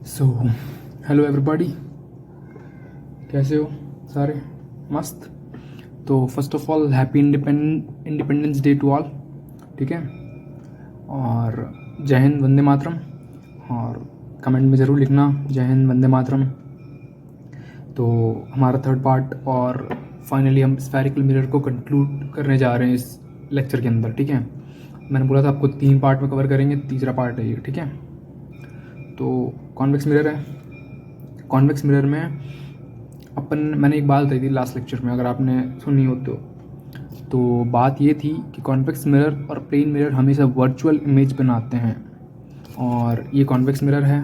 So hello everybody, कैसे हो सारे? मस्त। तो first of all happy Independence Day to all. ठीक है, और जय हिंद, वंदे मातरम। और कमेंट में ज़रूर लिखना जय हिंद, वंदे मातरम। तो हमारा थर्ड पार्ट और फाइनली हम स्फेरिकल मिरर को कंक्लूड करने जा रहे हैं इस लेक्चर के अंदर। ठीक है, मैंने बोला था आपको 3 पार्ट में कवर करेंगे, तीसरा पार्ट है ये। ठीक है, तो कॉन्वेक्स मिरर है। कॉन्वेक्स मिरर में मैंने एक बात बताई थी लास्ट लेक्चर में, अगर आपने सुनी हो तो बात ये थी कि कॉन्वेक्स मिरर और प्लेन मिरर हमेशा वर्चुअल इमेज बनाते हैं। और ये कॉन्वेक्स मिरर है,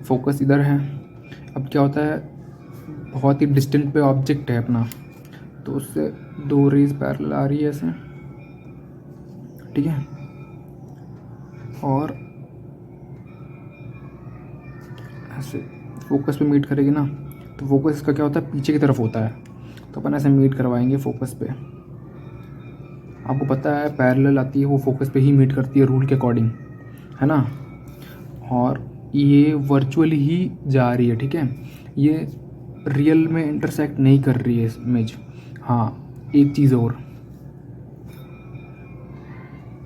फोकस इधर है। अब क्या होता है, बहुत ही डिस्टेंट पे ऑब्जेक्ट है अपना, तो उससे 2 रेज पैरेलल आ रही है ऐसे। ठीक है, और ऐसे फोकस पे मीट करेगी ना, तो फोकस का क्या होता है, पीछे की तरफ होता है। तो अपन ऐसे मीट करवाएंगे फोकस पे। आपको पता है पैरेलल आती है वो फोकस पे ही मीट करती है रूल के अकॉर्डिंग, है ना। और ये वर्चुअली ही जा रही है। ठीक है, ये रियल में इंटरसेक्ट नहीं कर रही है इमेज। हाँ, एक चीज़ और,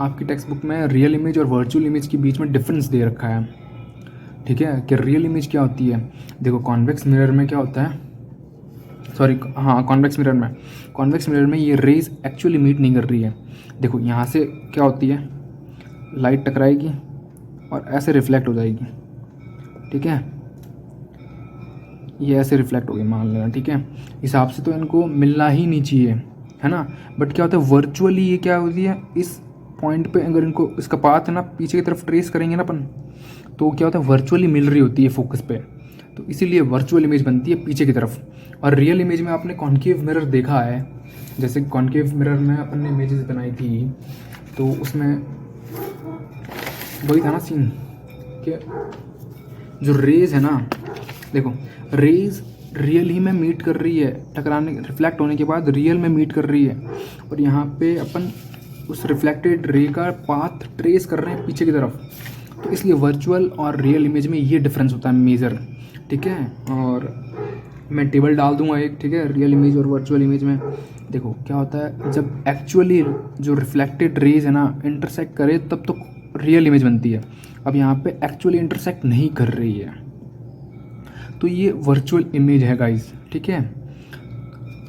आपकी टेक्स्ट बुक में रियल इमेज और वर्चुअल इमेज के बीच में डिफरेंस दे रखा है। ठीक है, कि रियल इमेज क्या होती है। देखो कॉन्वेक्स मिरर में क्या होता है, सॉरी हाँ, कॉन्वेक्स मिरर में ये रेज एक्चुअली मीट नहीं कर रही है। देखो यहाँ से क्या होती है, लाइट टकराएगी और ऐसे रिफ्लेक्ट हो जाएगी। ठीक है, ये ऐसे रिफ्लेक्ट होगी मान लेना। ठीक है, हिसाब से तो इनको मिलना ही नहीं चाहिए, है ना। बट क्या होता है वर्चुअली, ये क्या होती है, इस पॉइंट पे अगर इनको इसका पाथ है ना पीछे की तरफ ट्रेस करेंगे ना अपन, तो क्या होता है वर्चुअली मिल रही होती है फोकस पे। तो इसीलिए वर्चुअल इमेज बनती है पीछे की तरफ। और रियल इमेज में आपने कॉन्केव मिरर देखा है, जैसे कॉन्केव मिरर में अपन ने इमेजेस बनाई थी, तो उसमें वही था ना सीन कि जो रेज है ना, देखो रेज रियल ही में मीट कर रही है, टकराने रिफ्लेक्ट होने के बाद रियल में मीट कर रही है। और यहाँ पे अपन उस रिफ्लेक्टेड रे का पाथ ट्रेस कर रहे हैं पीछे की तरफ। तो इसलिए वर्चुअल और रियल इमेज में ये डिफरेंस होता है मेजर। ठीक है, और मैं टेबल डाल दूंगा एक। ठीक है, रियल इमेज और वर्चुअल इमेज में देखो क्या होता है, जब एक्चुअली जो रिफ्लेक्टेड रेज है ना इंटरसेक्ट करे तब तो रियल इमेज बनती है। अब यहाँ पे एक्चुअली इंटरसेक्ट नहीं कर रही है, तो ये वर्चुअल इमेज है गाइस। ठीक है,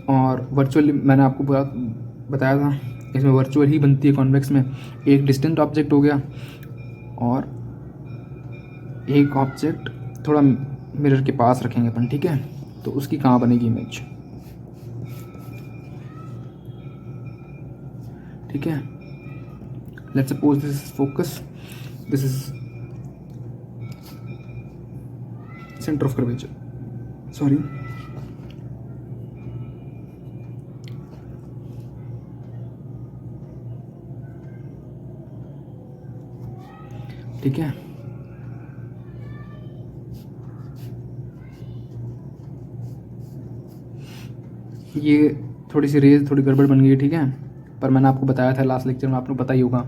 और वर्चुअल मैंने आपको बताया था, इसमें वर्चुअल ही बनती है कॉन्वेक्स में। एक डिस्टेंट ऑब्जेक्ट हो गया और एक ऑब्जेक्ट थोड़ा मिरर के पास रखेंगे अपन। ठीक है, तो उसकी कहाँ बनेगी इमेज। ठीक है, let's suppose this is focus, this is centre of curvature, sorry. ठीक है, ये थोड़ी सी रेज थोड़ी गड़बड़ बन गई। ठीक है, पर मैंने आपको बताया था लास्ट लेक्चर में, आपको पता ही होगा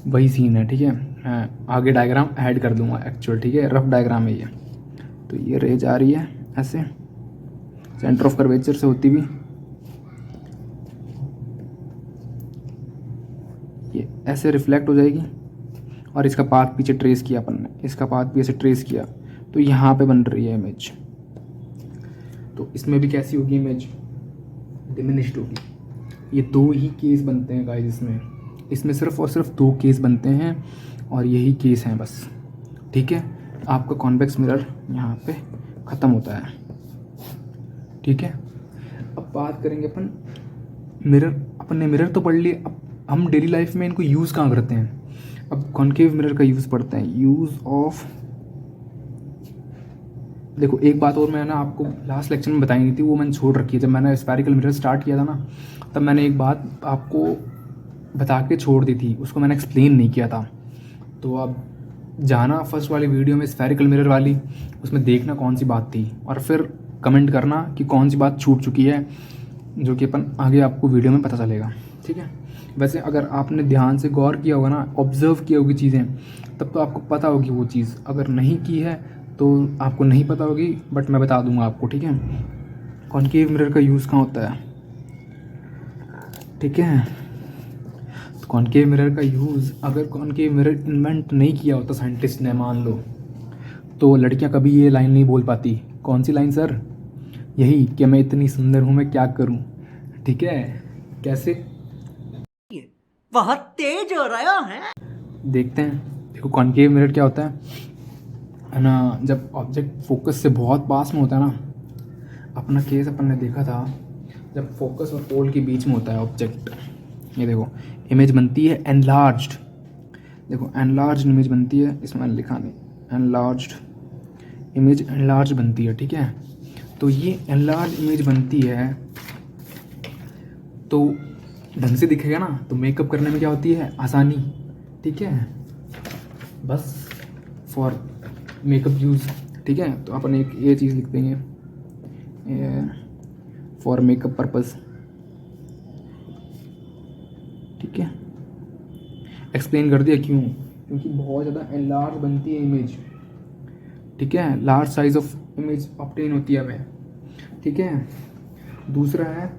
वही सीन है। ठीक है, मैं आगे डायग्राम ऐड कर दूंगा एक्चुअल। ठीक है, रफ डायग्राम है ये। तो ये रेज आ रही है ऐसे सेंटर ऑफ कर्वेचर से होती हुई, ये ऐसे रिफ्लेक्ट हो जाएगी और इसका पाथ पीछे ट्रेस किया अपन ने, इसका पाथ भी ऐसे ट्रेस किया, तो यहाँ पे बन रही है इमेज। तो इसमें भी कैसी होगी इमेज, डिमिनिश्ड होगी। ये 2 ही केस बनते हैं गाइस इसमें सिर्फ और सिर्फ 2 केस बनते हैं और यही केस हैं बस। ठीक है, आपका कॉन्वेक्स मिरर यहाँ पे ख़त्म होता है। ठीक है, अब बात करेंगे अपन मिरर। अपन ने मिरर तो पढ़ लिए, अब हम डेली लाइफ में इनको यूज़ कहाँ करते हैं। अब कॉन्केव मिरर का यूज़ पढ़ते हैं, यूज़ ऑफ। देखो एक बात और मैंने आपको लास्ट लेक्चर में बताई नहीं थी, वो मैंने छोड़ रखी है। जब मैंने स्फेरिकल मिरर स्टार्ट किया था ना, तब मैंने एक बात आपको बता के छोड़ दी थी, उसको मैंने एक्सप्लेन नहीं किया था। तो अब जाना फर्स्ट वाली वीडियो में स्फेरिकल मिरर वाली, उसमें देखना कौन सी बात थी और फिर कमेंट करना कि कौन सी बात छूट चुकी है, जो कि अपन आगे आपको वीडियो में पता चलेगा। ठीक है, वैसे अगर आपने ध्यान से गौर किया होगा ना, ऑब्जर्व किया होगी चीज़ें, तब तो आपको पता होगी वो चीज़। अगर नहीं की है तो आपको नहीं पता होगी, बट मैं बता दूंगा आपको, ठीक है। कॉन्केव मिरर का यूज़ कहाँ होता है, ठीक है। तो कॉन्केव मिरर का यूज़, अगर कॉन्केव मिरर इन्वेंट नहीं किया होता साइंटिस्ट ने, मान लो, तो लड़कियां कभी ये लाइन नहीं बोल पाती। कौन सी लाइन सर? यही कि मैं इतनी सुंदर हूँ, मैं क्या करूँ, ठीक है। कैसे? बहुत तेज हो रहा है। देखते हैं। देखो कॉन्केव मिरर क्या होता है ना, जब ऑब्जेक्ट फोकस से बहुत पास में होता है ना, अपना केस अपन ने देखा था, जब फोकस और पोल के बीच में होता है ऑब्जेक्ट, ये देखो इमेज बनती है एनलार्ज्ड। देखो एनलार्ज्ड इमेज बनती है, इसमें लिखा नहीं, एनलार्ज्ड इमेज एनलार्ज बनती है, ठीक है। तो ये एनलार्ज इमेज बनती है तो ढंग से दिखेगा ना, तो मेकअप करने में क्या होती है, आसानी, ठीक है। बस फॉर मेकअप यूज़, ठीक है। तो अपन एक ये चीज़ लिख देंगे, फॉर मेकअप पर्पस, ठीक है। एक्सप्लेन कर दिया क्यों, क्योंकि बहुत ज़्यादा एनलार्ज बनती है इमेज, ठीक है। Large size of image obtain होती है हमें, ठीक है। दूसरा है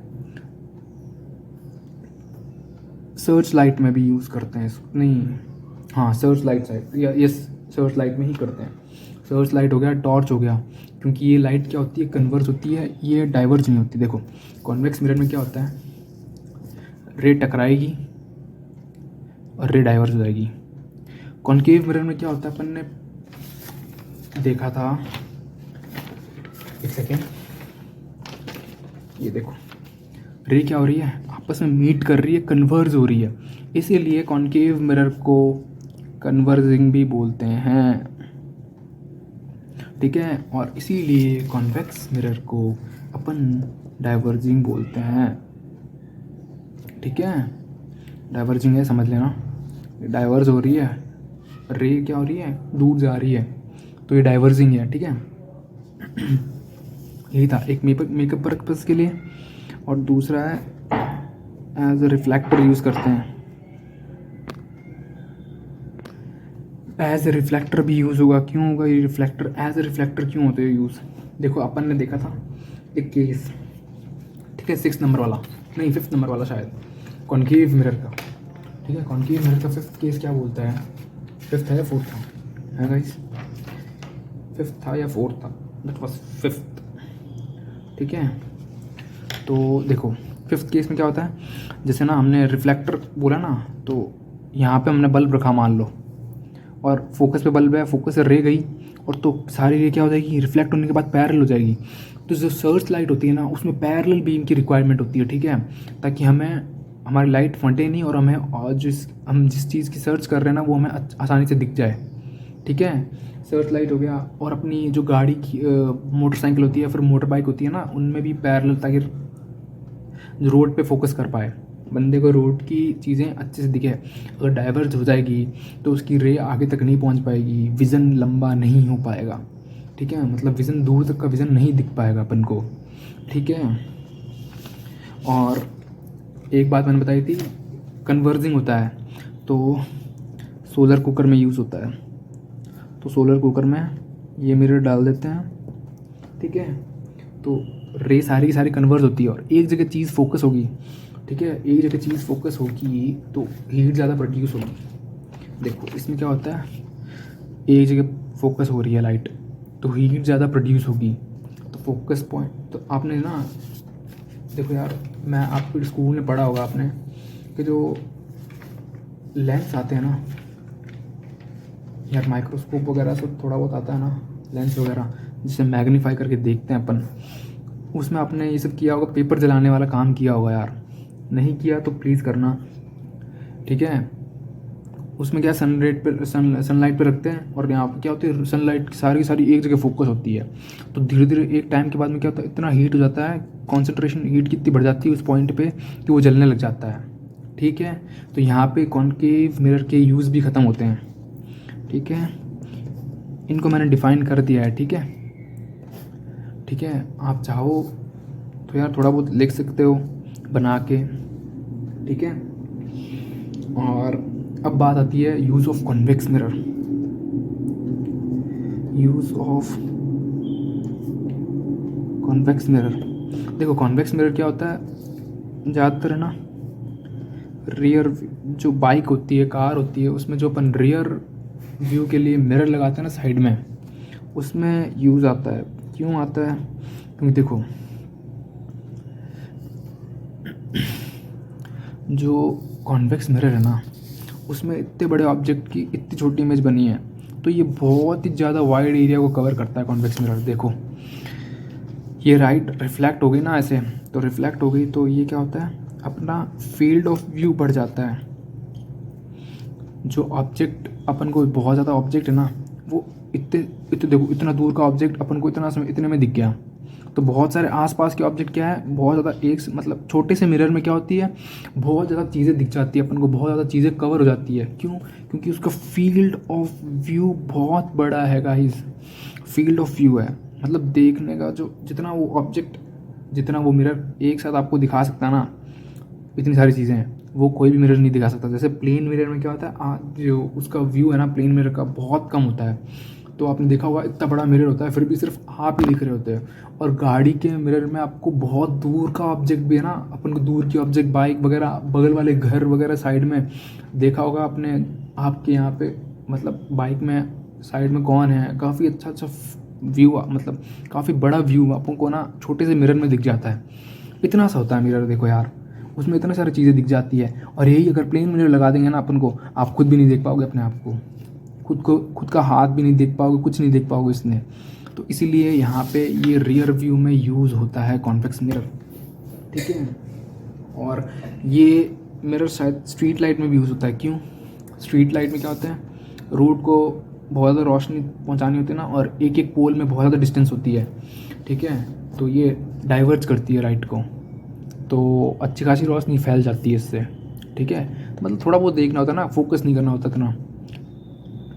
सर्च लाइट में भी यूज़ करते हैं इसको, नहीं, हाँ सर्च लाइट साइड, या यस सर्च लाइट में ही करते हैं। सर्च लाइट हो गया, टॉर्च हो गया, क्योंकि ये लाइट क्या होती है, कन्वर्ज होती है, ये डाइवर्ज नहीं होती। देखो कॉन्वेक्स मिरर में क्या होता है, रे टकराएगी और रे डाइवर्ज हो जाएगी। कॉन्केव मिरर में क्या होता है, अपन ने देखा था, एक सेकेंड, ये देखो रे क्या हो रही है, आपस में मीट कर रही है, कन्वर्ज हो रही है, इसीलिए कॉन्केव मिरर को कन्वर्जिंग भी बोलते हैं, ठीक है। और इसीलिए कॉन्वेक्स मिरर को अपन डाइवर्जिंग बोलते हैं, ठीक है। डाइवर्जिंग है, समझ लेना, डाइवर्ज हो रही है, रे क्या हो रही है, दूर जा रही है, तो ये डाइवर्जिंग है, ठीक है। यही था एक मेकअप पर्पस के लिए। और दूसरा है एज ए रिफ्लेक्टर यूज़ करते हैं, एज ए रिफ्लेक्टर भी यूज़ होगा। क्यों होगा ये रिफ्लेक्टर, एज ए रिफ्लेक्टर क्यों होते हैं यूज़? देखो अपन ने देखा था एक केस, ठीक है, 6 नंबर वाला, नहीं 5th नंबर वाला शायद, कॉन्केव मिरर का, ठीक है। कॉन्केव मिरर का 5th केस क्या बोलता है, 5th था या 4th था, है गाइस, 5th था या 4th था, दैट वाज 5th, ठीक है। तो देखो 5th केस में क्या होता है, जैसे ना हमने रिफ्लेक्टर बोला ना, तो यहाँ पे हमने बल्ब रखा मान लो, और फोकस पे बल्ब है, फोकस से रे गई, और तो सारी रे क्या हो जाएगी, रिफ्लेक्ट होने के बाद पैरेलल हो जाएगी। तो जो सर्च लाइट होती है ना, उसमें पैरेलल बीम की रिक्वायरमेंट होती है, ठीक है, ताकि हमें हमारी लाइट फटे नहीं, और हमें और हम जिस चीज़ की सर्च कर रहे हैं ना, वो हमें आसानी से दिख जाए, ठीक है। सर्च लाइट हो गया, और अपनी जो गाड़ी की मोटरसाइकिल होती है, फिर मोटर बाइक होती है ना, उनमें भी पैरेलल, ताकि जो रोड पे फोकस कर पाए, बंदे को रोड की चीज़ें अच्छे से दिखे। अगर डाइवर्ज हो जाएगी तो उसकी रे आगे तक नहीं पहुंच पाएगी, विज़न लंबा नहीं हो पाएगा, ठीक है, मतलब विज़न दूर तक का विज़न नहीं दिख पाएगा अपन को, ठीक है। और एक बात मैंने बताई थी, कन्वर्जिंग होता है, तो सोलर कुकर में यूज़ होता है। तो सोलर कुकर में ये मिरर डाल देते हैं, ठीक है, तो रे सारी की सारी कन्वर्ज होती है, और एक जगह चीज़ फोकस होगी, ठीक है, एक जगह चीज़ फोकस होगी तो हीट ज़्यादा प्रोड्यूस होगी। देखो इसमें क्या होता है, एक जगह फोकस हो रही है लाइट, तो हीट ज़्यादा प्रोड्यूस होगी, तो फोकस पॉइंट, तो आपने ना, देखो यार, मैं आपके स्कूल में पढ़ा होगा आपने कि जो लेंस आते हैं ना यार, माइक्रोस्कोप वगैरह सब थोड़ा बहुत आता है ना, लेंस वगैरह जिसे मैग्नीफाई करके देखते हैं अपन, उसमें आपने ये सब किया होगा, पेपर जलाने वाला काम किया होगा यार, नहीं किया तो प्लीज़ करना, ठीक है। उसमें क्या सनलाइट पे रखते हैं, और यहाँ पे क्या होती है, सनलाइट सारी की सारी एक जगह फोकस होती है, तो धीरे धीरे एक टाइम के बाद में क्या होता है, इतना हीट हो जाता है, कॉन्सेंट्रेशन हीट कितनी बढ़ जाती है उस पॉइंट पे कि वो जलने लग जाता है, ठीक है। तो यहाँ पे कॉन्केव मिरर के यूज़ भी ख़त्म होते हैं, ठीक है। इनको मैंने डिफ़ाइन कर दिया है, ठीक है, ठीक है। आप चाहो तो यार थोड़ा बहुत लिख सकते हो बना के, ठीक है। और अब बात आती है use of convex mirror. Use of convex mirror. देखो कॉन्वेक्स मिरर क्या होता है, ज़्यादातर है ना रियर जो बाइक होती है, कार होती है, उसमें जो अपन रियर व्यू के लिए मिरर लगाते हैं ना साइड में, उसमें यूज़ आता है। क्यों आता है? क्योंकि देखो जो कॉन्वेक्स मिरर है ना, उसमें इतने बड़े ऑब्जेक्ट की इतनी छोटी इमेज बनी है, तो ये बहुत ही ज़्यादा वाइड एरिया को कवर करता है कॉन्वेक्स मिरर। देखो ये राइट रिफ्लेक्ट हो गई ना ऐसे, तो रिफ्लेक्ट हो गई तो ये क्या होता है, अपना फील्ड ऑफ व्यू बढ़ जाता है। जो ऑब्जेक्ट अपन को बहुत ज़्यादा ऑब्जेक्ट है ना, वो इतने देखो इतना दूर का ऑब्जेक्ट अपन को इतने में दिख गया, तो बहुत सारे आसपास के ऑब्जेक्ट क्या है, बहुत ज़्यादा एक मतलब छोटे से मिरर में क्या होती है, बहुत ज़्यादा चीज़ें दिख जाती है अपन को, बहुत ज़्यादा चीज़ें कवर हो जाती है। क्यों? क्योंकि उसका फील्ड ऑफ व्यू बहुत बड़ा है गाइस। फील्ड ऑफ व्यू है मतलब देखने का जो जितना वो ऑब्जेक्ट, जितना वो मिरर एक साथ आपको दिखा सकता है ना, इतनी सारी चीज़ें हैं, वो कोई भी मिरर नहीं दिखा सकता। जैसे प्लेन मिरर में क्या होता है, जो उसका व्यू है ना प्लेन मिरर का बहुत कम होता है, तो आपने देखा होगा इतना बड़ा मिरर होता है फिर भी सिर्फ आप ही दिख रहे होते हैं। और गाड़ी के मिरर में आपको बहुत दूर का ऑब्जेक्ट भी है ना, अपन को दूर की ऑब्जेक्ट, बाइक वगैरह, बगल वाले घर वगैरह साइड में देखा होगा आपने, आपके यहाँ पे मतलब बाइक में साइड में कौन है, काफ़ी अच्छा व्यू, मतलब काफ़ी बड़ा व्यू आपको को ना छोटे से मिरर में दिख जाता है। इतना सा होता है मिरर, देखो यार उसमें इतनी सारी चीज़ें दिख जाती है। और यही अगर प्लेन मिरर लगा देंगे ना अपन को, आप खुद भी नहीं देख पाओगे अपने आप को, खुद का हाथ भी नहीं देख पाओगे, कुछ नहीं देख पाओगे इसमें। तो इसीलिए यहाँ पे ये रियर व्यू में यूज़ होता है कॉन्वेक्स मिरर, ठीक है। और ये मिरर शायद स्ट्रीट लाइट में भी यूज़ होता है। क्यों? स्ट्रीट लाइट में क्या होता है, रोड को बहुत ज़्यादा रोशनी पहुँचानी होती है ना, और एक एक पोल में बहुत ज़्यादा डिस्टेंस होती है, ठीक है, तो ये डाइवर्ज करती है लाइट को, तो अच्छी खासी रोशनी फैल जाती है इससे, ठीक है। मतलब थोड़ा बहुत देखना होता है ना, फोकस नहीं करना होता इतना,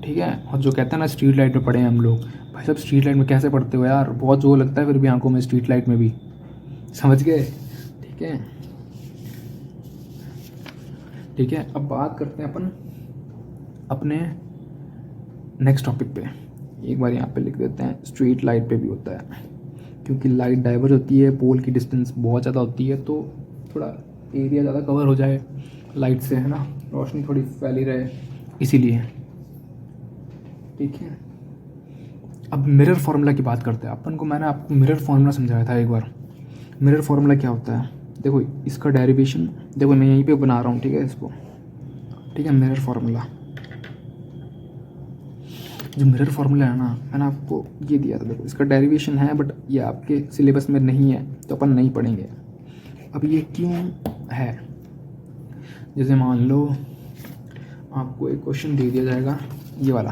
ठीक है। और जो कहते हैं ना स्ट्रीट लाइट में पढ़े हैं हम लोग, भाई साहब स्ट्रीट लाइट में कैसे पढ़ते हो यार, बहुत जोर लगता है फिर भी आंखों में स्ट्रीट लाइट में भी, समझ गए, ठीक है। ठीक है, अब बात करते हैं अपन अपने नेक्स्ट टॉपिक पे। एक बार यहाँ पे लिख देते हैं, स्ट्रीट लाइट पे भी होता है, क्योंकि लाइट डाइवर्ज होती है, पोल की डिस्टेंस बहुत ज़्यादा होती है, तो थोड़ा एरिया ज़्यादा कवर हो जाए लाइट से, है ना, रोशनी थोड़ी फैली रहे, इसीलिए, ठीक है। अब मिरर फार्मूला की बात करते हैं अपन को। मैंने आपको मिरर फार्मूला समझाया था एक बार। मिरर फार्मूला क्या होता है, देखो इसका डेरिवेशन, देखो मैं यहीं पे बना रहा हूँ, ठीक है, इसको, ठीक है। मिरर फार्मूला, जो मिरर फार्मूला है ना, मैंने आपको ये दिया था, देखो इसका डेरिवेशन है, बट ये आपके सिलेबस में नहीं है तो अपन नहीं पढ़ेंगे। अब ये क्यों है, जैसे मान लो आपको एक क्वेश्चन दे दिया जाएगा ये वाला,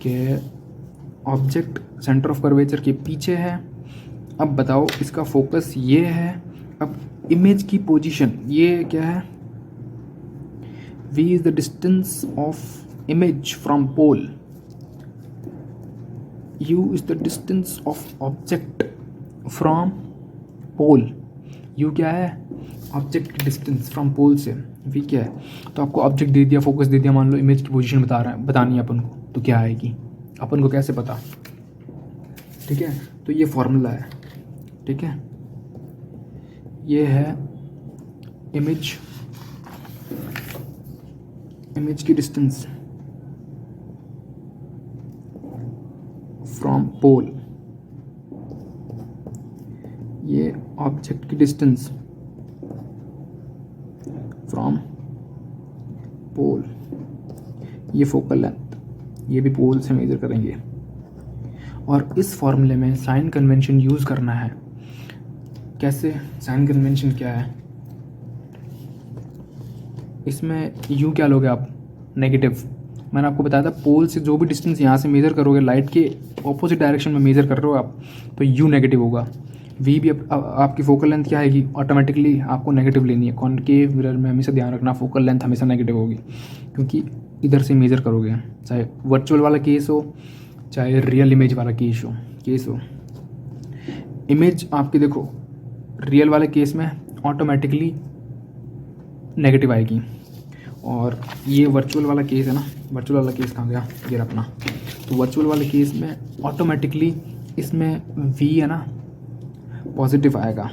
कि ऑब्जेक्ट सेंटर ऑफ कर्वेचर के पीछे है, अब बताओ इसका फोकस ये है, अब इमेज की पोजीशन ये क्या है, v is the distance of image from pole, u is the distance of object from pole. u क्या है, ऑब्जेक्ट की डिस्टेंस फ्रॉम पोल से, v क्या है, तो आपको ऑब्जेक्ट दे दिया, फोकस दे दिया, मान लो इमेज की पोजीशन बतानी है अपन को, तो क्या आएगी, अपन को कैसे पता, ठीक है। तो ये फॉर्मूला है, ठीक है, ये है इमेज की डिस्टेंस फ्रॉम पोल, ये ऑब्जेक्ट की डिस्टेंस फ्रॉम पोल, ये फोकल लेंथ, ये भी पोल से मेजर करेंगे। और इस फॉर्मूले में साइन कन्वेंशन यूज़ करना है। कैसे, साइन कन्वेंशन क्या है, इसमें यू क्या लोगे आप, नेगेटिव। मैंने आपको बताया था पोल से जो भी डिस्टेंस यहाँ से मेज़र करोगे, लाइट के ऑपोजिट डायरेक्शन में मेज़र कर रहे हो आप, तो यू नेगेटिव होगा। वी भी आपकी फोकल लेंथ क्या आएगी, ऑटोमेटिकली आपको नेगेटिव लेनी है। कॉनकेव मिरर में हमेशा ध्यान रखना, फोकल लेंथ हमेशा नेगेटिव होगी, क्योंकि इधर से मेज़र करोगे, चाहे वर्चुअल वाला केस हो चाहे रियल इमेज वाला केस हो। इमेज आपकी देखो रियल वाले केस में ऑटोमेटिकली नेगेटिव आएगी, और ये वर्चुअल वाला केस है ना, वर्चुअल वाला केस कहाँ गया, ये अपना, तो वर्चुअल वाले केस में ऑटोमेटिकली इसमें v है ना पॉजिटिव आएगा।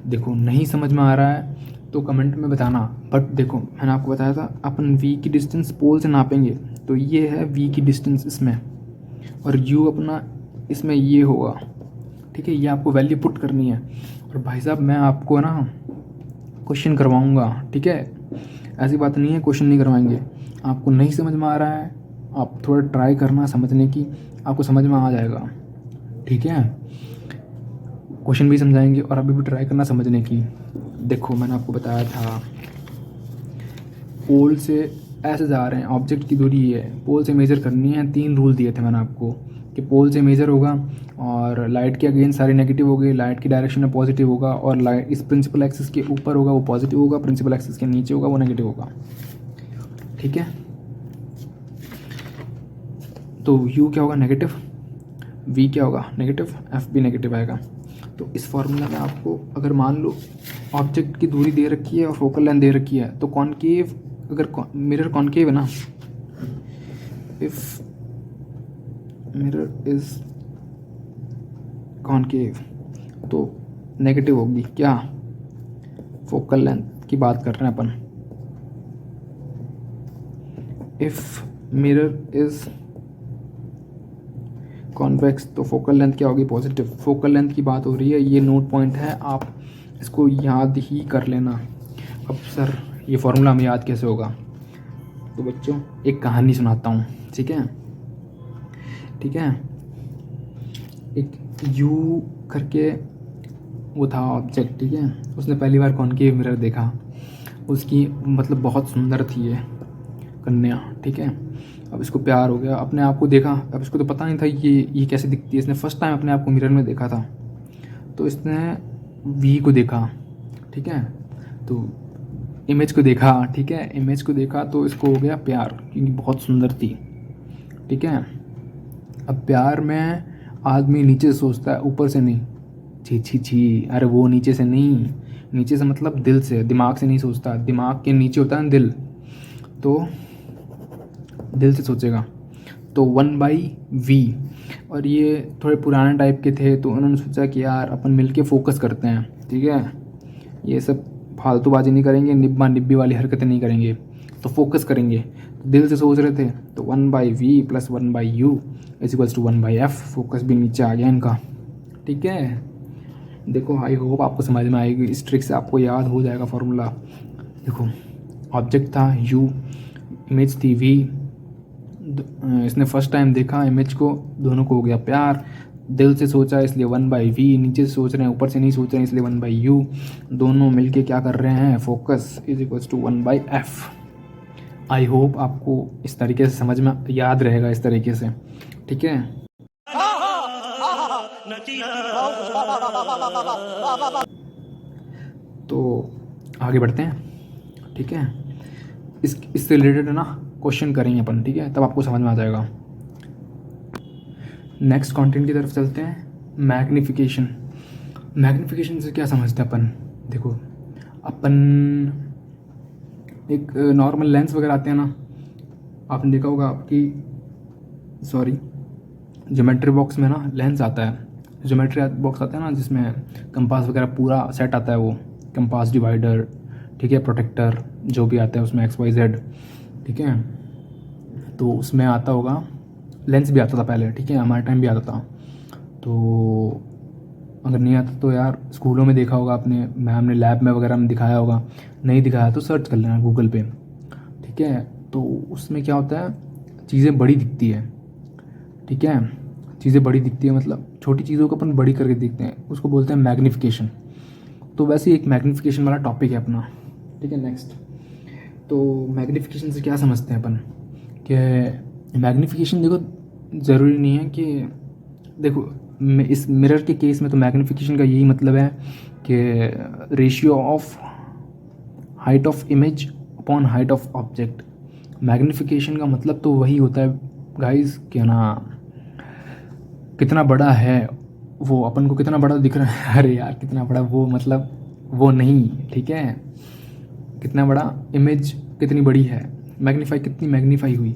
देखो नहीं समझ में आ रहा है तो कमेंट में बताना, बट देखो मैंने आपको बताया था अपन v की डिस्टेंस पोल से नापेंगे, तो ये है v की डिस्टेंस इसमें, और u अपना इसमें ये होगा, ठीक है। ये आपको वैल्यू पुट करनी है। और भाई साहब मैं आपको ना क्वेश्चन करवाऊँगा, ठीक है, ऐसी बात नहीं है क्वेश्चन नहीं करवाएंगे। आपको नहीं समझ में आ रहा है आप थोड़ा ट्राई करना समझने की, आपको समझ में आ जाएगा, ठीक है। क्वेश्चन भी समझाएंगे और अभी भी ट्राई करना समझने की। देखो मैंने आपको बताया था पोल से ऐसे जा रहे हैं, ऑब्जेक्ट की दूरी ये है, पोल से मेजर करनी है। 3 रूल दिए थे मैंने आपको कि पोल से मेजर होगा और लाइट के अगेंस्ट सारे नेगेटिव हो गए, लाइट की डायरेक्शन में पॉजिटिव होगा, और लाइट इस प्रिंसिपल एक्सिस के ऊपर होगा वो पॉजिटिव होगा, प्रिंसिपल एक्सिस के नीचे होगा वो नेगेटिव होगा, ठीक है। तो u क्या होगा नेगेटिव, v क्या होगा नेगेटिव, f भी नेगेटिव आएगा। तो इस फॉर्मूला में आपको अगर मान लो ऑब्जेक्ट की दूरी दे रखी है और फोकल लेंथ दे रखी है, तो कॉनकेव अगर मिरर कॉनकेव है ना, इफ मिरर इज कॉनकेव तो नेगेटिव होगी क्या, फोकल लेंथ की बात कर रहे हैं अपन। इफ मिरर इज कॉन्वेक्स तो फोकल लेंथ क्या होगी पॉजिटिव। फोकल लेंथ की बात हो रही है, ये नोट पॉइंट है, आप इसको याद ही कर लेना। अब सर ये फॉर्मूला हमें याद कैसे होगा, तो बच्चों एक कहानी सुनाता हूँ, ठीक है, ठीक है। एक यू करके वो था ऑब्जेक्ट, ठीक है, उसने पहली बार कॉनकेव मिरर देखा, उसकी मतलब बहुत सुंदर थी ये कन्या, ठीक है। अब इसको प्यार हो गया, अपने आप को देखा, अब इसको तो पता नहीं था ये कैसे दिखती है, इसने फर्स्ट टाइम अपने आप को मिरर में देखा था, तो इसने वी को देखा, ठीक है, तो इमेज को देखा, ठीक है, इमेज को देखा तो इसको हो गया प्यार क्योंकि बहुत सुंदर थी, ठीक है। अब प्यार में आदमी नीचे से सोचता है ऊपर से नहीं, छी छी छी, अरे वो नीचे से नहीं, नीचे से मतलब दिल से, दिमाग से नहीं सोचता, दिमाग के नीचे होता है दिल, तो दिल से सोचेगा। तो 1/v, और ये थोड़े पुराने टाइप के थे तो उन्होंने सोचा कि यार अपन मिलके फोकस करते हैं, ठीक है, ये सब फालतूबाजी नहीं करेंगे, निब्बा निब्बी वाली हरकतें नहीं करेंगे, तो फोकस करेंगे। तो दिल से सोच रहे थे, तो 1/v + 1/u = 1/f, फोकस भी नीचे आ गया इनका, ठीक है। देखो आई होप आपको समझ में आएगी, इस ट्रिक से आपको याद हो जाएगा फॉर्मूला। देखो ऑब्जेक्ट था u, इमेज थी v, इसने फर्स्ट टाइम देखा इमेज को, दोनों को हो गया प्यार, दिल से सोचा इसलिए 1/v, नीचे से सोच रहे हैं ऊपर से नहीं सोच रहे हैं इसलिए 1/u, दोनों मिलके क्या कर रहे हैं फोकस = 1/f। आई होप आपको इस तरीके से समझ में याद रहेगा, इस तरीके से, ठीक है। तो आगे बढ़ते हैं, ठीक है। इससे रिलेटेड है ना क्वेश्चन करेंगे अपन, ठीक है, तब आपको समझ में आ जाएगा। नेक्स्ट कंटेंट की तरफ चलते हैं, मैग्निफिकेशन। मैग्निफिकेशन से क्या समझते हैं अपन, देखो अपन एक नॉर्मल लेंस वगैरह आते हैं ना, आपने देखा होगा आपकी ज्योमेट्री बॉक्स में ना लेंस आता है, ज्योमेट्री बॉक्स आता है ना जिसमें कंपास वगैरह पूरा सेट आता है, वो कंपास डिवाइडर, ठीक है, प्रोटेक्टर जो भी आता है उसमें XYZ, ठीक है। तो उसमें आता होगा, लेंस भी आता था पहले, ठीक है, हमारे टाइम भी आता था। तो अगर नहीं आता तो यार स्कूलों में देखा होगा आपने, मैम ने लैब में वगैरह में दिखाया होगा, नहीं दिखाया तो सर्च कर लेना गूगल पे, ठीक है। तो उसमें क्या होता है, चीज़ें बड़ी दिखती है, ठीक है, चीज़ें बड़ी दिखती है मतलब छोटी चीज़ों को अपन बड़ी करके देखते हैं, उसको बोलते हैं मैग्निफिकेशन। तो वैसे एक मैग्निफिकेशन वाला टॉपिक है अपना, ठीक है। नेक्स्ट, तो मैग्निफिकेशन से क्या समझते हैं अपन, कि मैग्निफिकेशन देखो ज़रूरी नहीं है कि, देखो इस मिरर के केस में तो मैग्निफिकेशन का यही मतलब है कि ratio of height of image upon height of object. Magnification का मतलब तो वही होता है गाइस कि ना कितना बड़ा है वो, अपन को कितना बड़ा दिख रहा है, अरे यार कितना बड़ा वो मतलब वो नहीं, ठीक है, कितना बड़ा इमेज कितनी बड़ी है, मैग्नीफाई कितनी मैग्नीफाई हुई।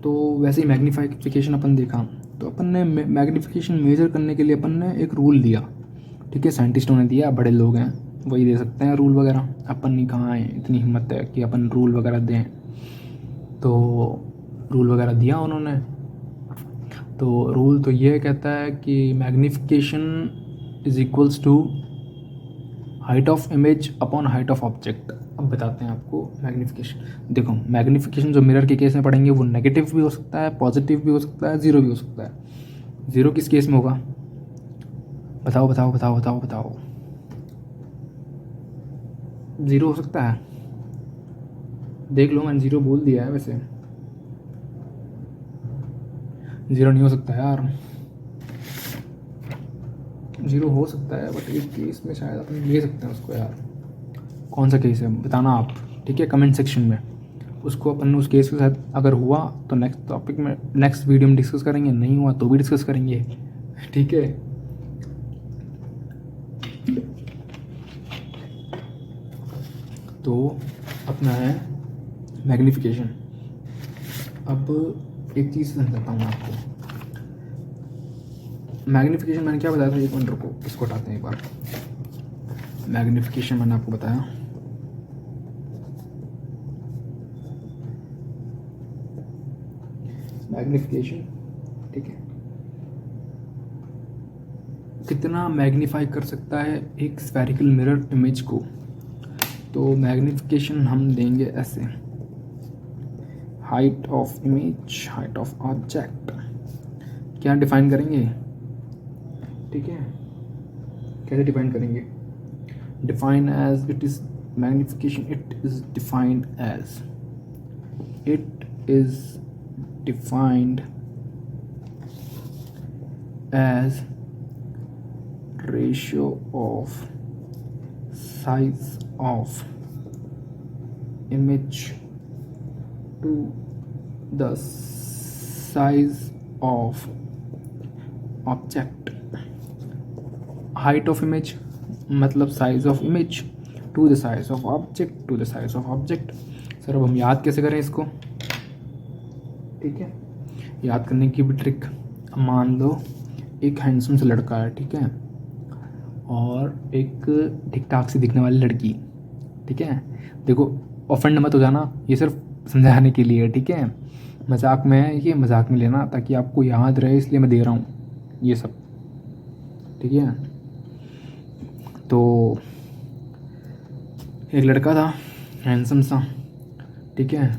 तो तो वैसे ही मैग्नीफिकेशन अपन देखा, तो अपन ने मैग्नीफिकेशन मेजर करने के लिए अपन ने एक रूल दिया, ठीक है, साइंटिस्टों ने दिया, बड़े लोग हैं वही दे सकते हैं रूल वगैरह, अपन नहीं कहाँ है इतनी हिम्मत है कि अपन रूल वगैरह दें। तो रूल वगैरह दिया उन्होंने। तो रूल तो ये कहता है कि magnification is equals to height of image upon height of object. अब बताते हैं आपको मैग्नीफिकेशन। देखो मैग्नीफिकेशन जो मिरर के केस में पढ़ेंगे वो नेगेटिव भी हो सकता है, पॉजिटिव भी हो सकता है, ज़ीरो भी हो सकता है। ज़ीरो किस केस में होगा? बताओ बताओ बताओ बताओ बताओ। ज़ीरो हो सकता है? देख लो, मैंने ज़ीरो बोल दिया है वैसे। ज़ीरो नहीं हो सकता यार, ज़ीरो हो सकता है बट एक केस में शायद अपन ले सकते हैं उसको यार। कौन सा केस है बताना आप, ठीक है, कमेंट सेक्शन में। उसको अपन उस केस के साथ अगर हुआ तो नेक्स्ट टॉपिक में, नेक्स्ट वीडियो में डिस्कस करेंगे, नहीं हुआ तो भी डिस्कस करेंगे, ठीक है। तो अपना है मैग्नीफिकेशन। अब एक चीज़ समझाता हूँ आपको। मैग्नीफिकेशन मैंने क्या बताया था, एक मिनट रुको, इसको हटाते हैं एक बार। मैग्नीफिकेशन मैंने आपको बताया, मैग्नीफिकेशन, ठीक है, कितना मैग्नीफाई कर सकता है एक स्फेरिकल मिरर इमेज को। तो मैग्नीफिकेशन हम देंगे ऐसे, height of image, height of object, क्या डिफाइन करेंगे, ठीक है, कैसे डिफाइन करेंगे? Define as it is magnification, it is defined as, it is defined as ratio of size of image to the size of object. Height of image मतलब size of image to the size of object, to the size of object। Sir अब हम याद कैसे करें इसको? ठीक है, याद करने की भी ट्रिक। मान लो एक हैंडसम सा लड़का है, ठीक है, और एक ठीक ठाक सी दिखने वाली लड़की, ठीक है। देखो ऑफेंड मत हो जाना, ये सिर्फ समझाने के लिए है, ठीक है, मजाक में है ये, मजाक में लेना ताकि आपको याद रहे, इसलिए मैं दे रहा हूँ ये सब, ठीक है। तो एक लड़का था हैंडसम सा, ठीक है,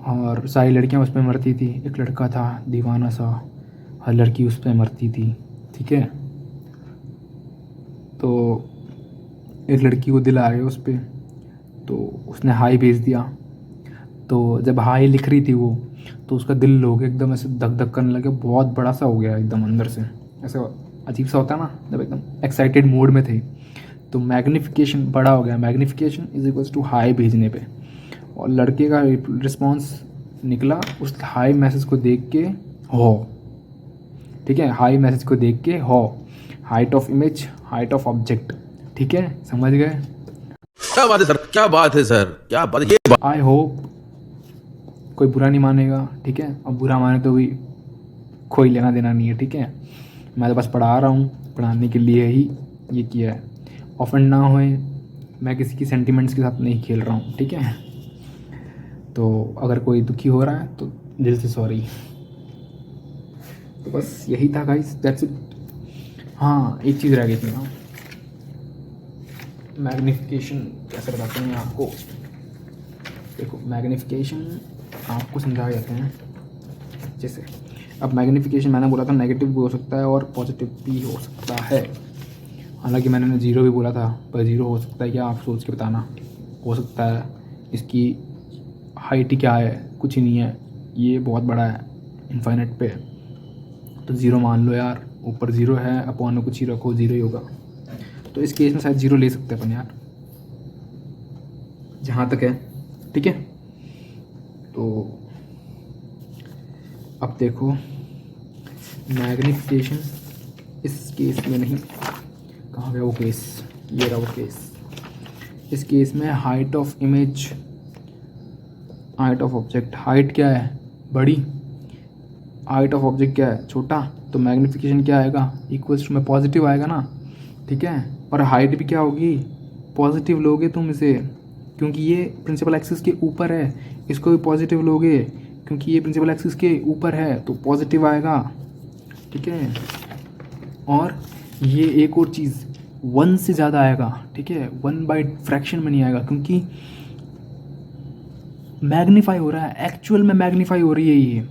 और सारी लड़कियां उस पर मरती थी। एक लड़का था दीवाना सा, हर लड़की उस पर मरती थी, ठीक है। तो एक लड़की को दिल आ गया उस पर, तो उसने हाई भेज दिया। तो जब हाई लिख रही थी वो, तो उसका दिल हो गया एकदम ऐसे धक धक करने लगे, बहुत बड़ा सा हो गया एकदम अंदर से, ऐसा अजीब सा होता है ना जब एकदम एक्साइटेड मोड में थे। तो मैग्नीफिकेशन बड़ा हो गया, मैग्नीफिकेशन इज इक्वल्स टू हाई भेजने पे, और लड़के का रिस्पॉन्स निकला उस हाई मैसेज को देख के हो, ठीक है, हाई मैसेज को देख के हो, height of image, height of object, ठीक है, समझ गए? क्या बात है सर, क्या बात है सर, क्या बात है ये। आई होप कोई बुरा नहीं मानेगा, ठीक है, और बुरा माने तो भी कोई लेना देना नहीं है, ठीक है। मैं तो बस पढ़ा रहा हूँ, पढ़ाने के लिए ही ये किया है। ऑफेंड ना होए, मैं किसी की सेंटिमेंट्स के साथ नहीं खेल रहा हूँ, ठीक है। तो अगर कोई दुखी हो रहा है तो दिल से सॉरी। तो बस यही था गाइस, दैट्स इट। हाँ एक चीज़ रह गई थी ना, मैग्नीफिकेशन कैसे बताते हैं आपको। देखो मैग्नीफिकेशन आपको समझा जाते हैं जैसे, अब मैग्नीफिकेशन मैंने बोला था नेगेटिव भी हो सकता है और पॉजिटिव भी हो सकता है। हालांकि मैंने ज़ीरो भी बोला था, पर ज़ीरो हो सकता है क्या, आप सोच के बताना। हो सकता है इसकी हाइट ही क्या है, कुछ ही नहीं है, ये बहुत बड़ा है इनफाइनाइट पे, तो ज़ीरो मान लो यार, ऊपर ज़ीरो है, अपॉन में कुछ ही रखो, ज़ीरो ही होगा। तो इस केस में शायद ज़ीरो ले सकते हैं अपन यार, जहाँ तक है, ठीक है। तो अब देखो मैग्नीफिकेशन इस केस में नहीं, कहाँ गया वो केस, ये रहा वो केस। इस केस में height of image, height of object, height क्या है बड़ी, हाइट ऑफ ऑब्जेक्ट क्या है, छोटा, तो मैग्नीफिकेशन क्या आएगा, इक्वल्स टू में पॉजिटिव आएगा ना, ठीक है। और हाइट भी क्या होगी, पॉजिटिव लोगे तुम इसे, क्योंकि ये प्रिंसिपल एक्सिस के ऊपर है, इसको भी पॉजिटिव लोगे क्योंकि ये प्रिंसिपल एक्सिस के ऊपर है तो पॉजिटिव आएगा, ठीक है। और ये एक और चीज़ 1 से ज़्यादा आएगा, ठीक है, 1 बाई फ्रैक्शन में नहीं आएगा क्योंकि मैग्नीफाई हो रहा है, एक्चुअल में मैग्नीफाई हो रही है ये,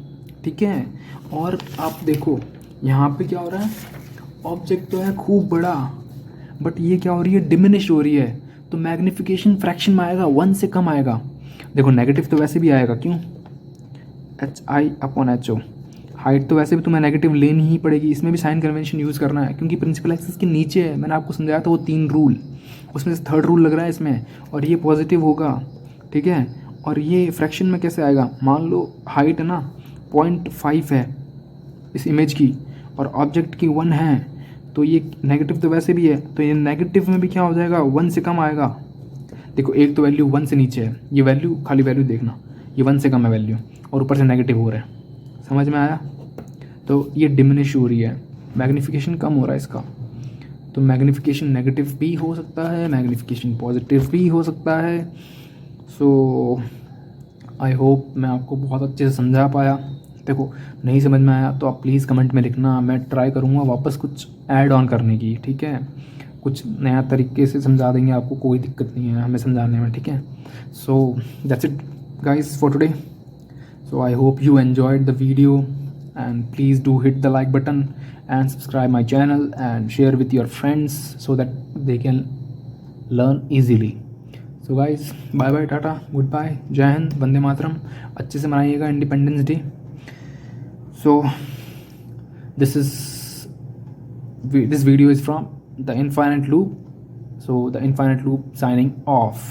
ठीक है। और आप देखो यहाँ पे क्या हो रहा है, ऑब्जेक्ट तो है खूब बड़ा, बट ये क्या हो रही है, डिमिनिश हो रही है, तो मैग्नीफिकेशन फ्रैक्शन में आएगा, 1 से कम आएगा। देखो नेगेटिव तो वैसे भी आएगा, क्यों, HI/HO, हाइट तो वैसे भी तुम्हें नेगेटिव लेनी ही पड़ेगी, इसमें भी साइन कन्वेंशन यूज़ करना है क्योंकि प्रिंसिपल एक्सिस के नीचे है, मैंने आपको समझाया था वो 3 रूल, उसमें से 3rd रूल लग रहा है इसमें, और ये पॉजिटिव होगा, ठीक है। और ये फ्रैक्शन में कैसे आएगा, मान लो हाइट है ना 0.5 है इस इमेज की और ऑब्जेक्ट की 1 है, तो ये नेगेटिव तो वैसे भी है, तो ये नेगेटिव में भी क्या हो जाएगा, 1 से कम आएगा। देखो एक तो वैल्यू 1 से नीचे है, ये वैल्यू खाली वैल्यू देखना, ये 1 से कम है वैल्यू और ऊपर से नेगेटिव हो रहा है, समझ में आया। तो ये डिमिनिश हो रही है, मैग्नीफिकेशन कम हो रहा है इसका, तो मैग्नीफिकेशन नेगेटिव भी हो सकता है, मैग्नीफिकेशन पॉजिटिव भी हो सकता है। सो आई होप मैं आपको बहुत अच्छे से समझा पाया। देखो नहीं समझ में आया तो आप प्लीज़ कमेंट में लिखना, मैं ट्राई करूँगा वापस कुछ ऐड ऑन करने की, ठीक है, कुछ नया तरीके से समझा देंगे आपको, कोई दिक्कत नहीं है हमें समझाने में, ठीक है। So that's it guys for today. So I hope you enjoyed the video and please do hit the like button and subscribe my channel and share with your friends so that they can learn easily. So guys, bye bye, tata, goodbye, जय हिंद, वंदे मातरम, अच्छे से मनाइएगा independence day. So this video is from the Infinite Loop. So the Infinite Loop signing off.